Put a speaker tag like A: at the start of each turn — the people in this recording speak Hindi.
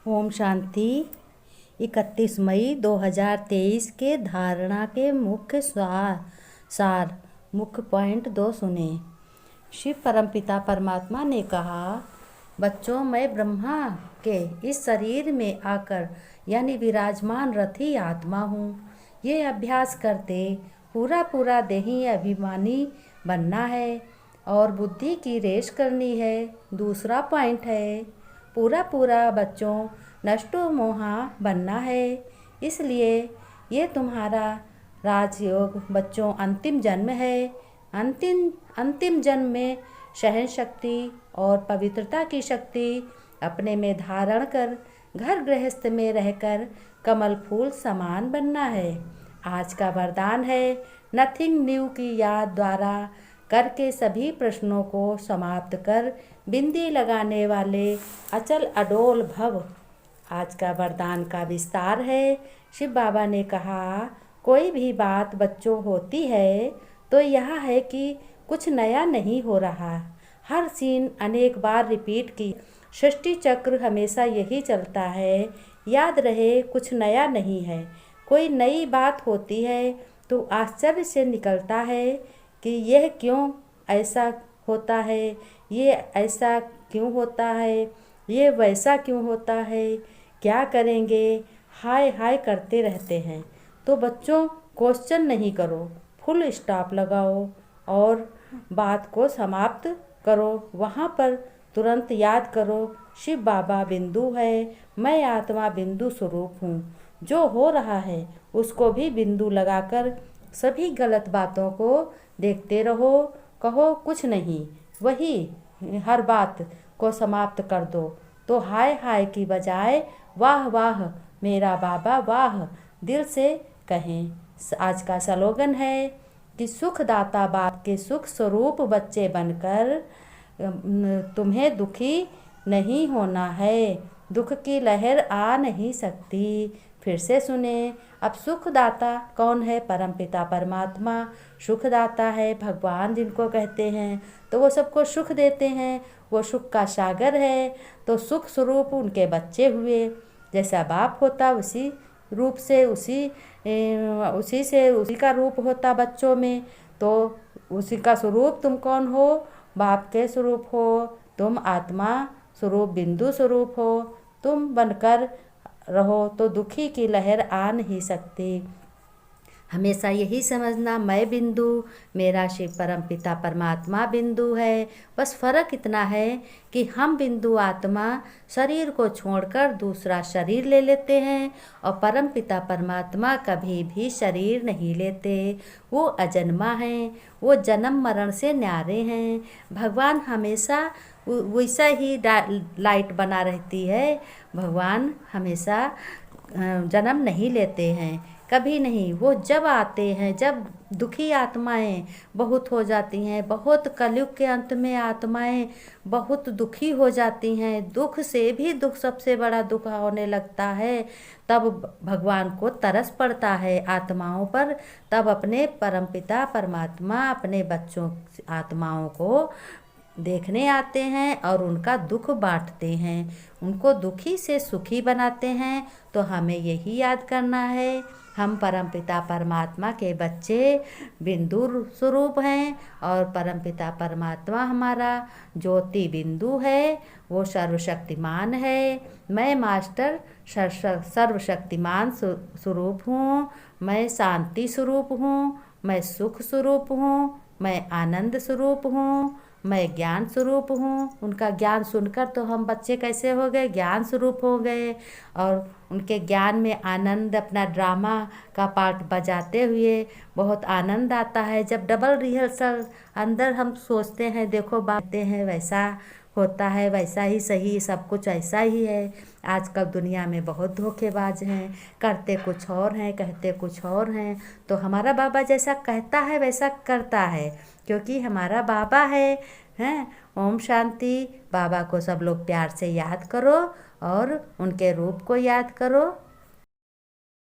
A: ओम शांति। 31 मई 2023 के धारणा के मुख्य सार मुख्य पॉइंट 2 सुने। शिव परमपिता परमात्मा ने कहा, बच्चों, मैं ब्रह्मा के इस शरीर में आकर यानी विराजमान रथी आत्मा हूँ। ये अभ्यास करते पूरा देही अभिमानी बनना है और बुद्धि की रेस करनी है। दूसरा पॉइंट है, पूरा बच्चों नष्टो मोहा बनना है। इसलिए ये तुम्हारा राजयोग बच्चों अंतिम जन्म है। अंतिम जन्म में सहन शक्ति और पवित्रता की शक्ति अपने में धारण कर घर गृहस्थ में रहकर कमल फूल समान बनना है। आज का वरदान है, नथिंग न्यू की याद द्वारा करके सभी प्रश्नों को समाप्त कर बिंदी लगाने वाले अचल अडोल भव। आज का वरदान का विस्तार है। शिव बाबा ने कहा, कोई भी बात बच्चों होती है तो यह है कि कुछ नया नहीं हो रहा। हर सीन अनेक बार रिपीट की। सृष्टि चक्र हमेशा यही चलता है। याद रहे, कुछ नया नहीं है। कोई नई बात होती है तो आश्चर्य से निकलता है कि यह क्यों ऐसा होता है, ये ऐसा क्यों होता है, ये वैसा क्यों होता है, क्या करेंगे, हाय हाय करते रहते हैं। तो बच्चों, क्वेश्चन नहीं करो, फुल स्टॉप लगाओ और बात को समाप्त करो। वहाँ पर तुरंत याद करो, शिव बाबा बिंदु है, मैं आत्मा बिंदु स्वरूप हूँ। जो हो रहा है उसको भी बिंदु लगाकर सभी गलत बातों को देखते रहो। कहो कुछ नहीं, वही हर बात को समाप्त कर दो। तो हाय हाय की बजाय वाह वाह मेरा बाबा वाह दिल से कहें। आज का स्लोगन है कि सुखदाता बाप के सुख स्वरूप बच्चे बनकर तुम्हें दुखी नहीं होना है। दुख की लहर आ नहीं सकती। फिर से सुने, अब सुखदाता कौन है? परमपिता परमात्मा सुखदाता है, भगवान जिनको कहते हैं। तो वो सबको सुख देते हैं, वो सुख का सागर है। तो सुख स्वरूप उनके बच्चे हुए। जैसा बाप होता उसी रूप से उसी का रूप होता बच्चों में। तो उसी का स्वरूप तुम कौन हो? बाप के स्वरूप हो। तुम आत्मा स्वरूप बिंदु स्वरूप हो। तुम बनकर रहो तो दुखी की लहर आ नहीं सकती। हमेशा यही समझना, मैं बिंदु, मेरा शिव परमपिता परमात्मा बिंदु है। बस फ़र्क इतना है कि हम बिंदु आत्मा शरीर को छोड़कर दूसरा शरीर ले लेते हैं और परमपिता परमात्मा कभी भी शरीर नहीं लेते। वो अजन्मा हैं, वो जन्म मरण से न्यारे हैं। भगवान हमेशा वैसा ही लाइट बना रहती है। भगवान हमेशा जन्म नहीं लेते हैं, कभी नहीं। वो जब आते हैं, जब दुखी आत्माएं बहुत हो जाती हैं, बहुत कलयुग के अंत में आत्माएं बहुत दुखी हो जाती हैं, दुख से भी दुख सबसे बड़ा दुख होने लगता है, तब भगवान को तरस पड़ता है आत्माओं पर। तब अपने परमपिता परमात्मा अपने बच्चों आत्माओं को देखने आते हैं और उनका दुख बांटते हैं, उनको दुखी से सुखी बनाते हैं। तो हमें यही याद करना है, हम परमपिता परमात्मा के बच्चे बिंदु स्वरूप हैं और परमपिता परमात्मा हमारा ज्योति बिंदु है। वो सर्वशक्तिमान है। मैं मास्टर सर्वशक्तिमान स्वरूप हूँ। मैं शांति स्वरूप हूँ। मैं सुख स्वरूप हूँ। मैं आनंद स्वरूप हूँ। मैं ज्ञान स्वरूप हूँ। उनका ज्ञान सुनकर तो हम बच्चे कैसे हो गए? ज्ञान स्वरूप हो गए। और उनके ज्ञान में आनंद, अपना ड्रामा का पार्ट बजाते हुए बहुत आनंद आता है। जब डबल रिहर्सल अंदर हम सोचते हैं, देखो बातें हैं, वैसा होता है, वैसा ही सही, सब कुछ ऐसा ही है। आजकल दुनिया में बहुत धोखेबाज हैं, करते कुछ और हैं, कहते कुछ और हैं। तो हमारा बाबा जैसा कहता है वैसा करता है, क्योंकि हमारा बाबा है। हैं? ओम शांति। बाबा को सब लोग प्यार से याद करो और उनके रूप को याद करो।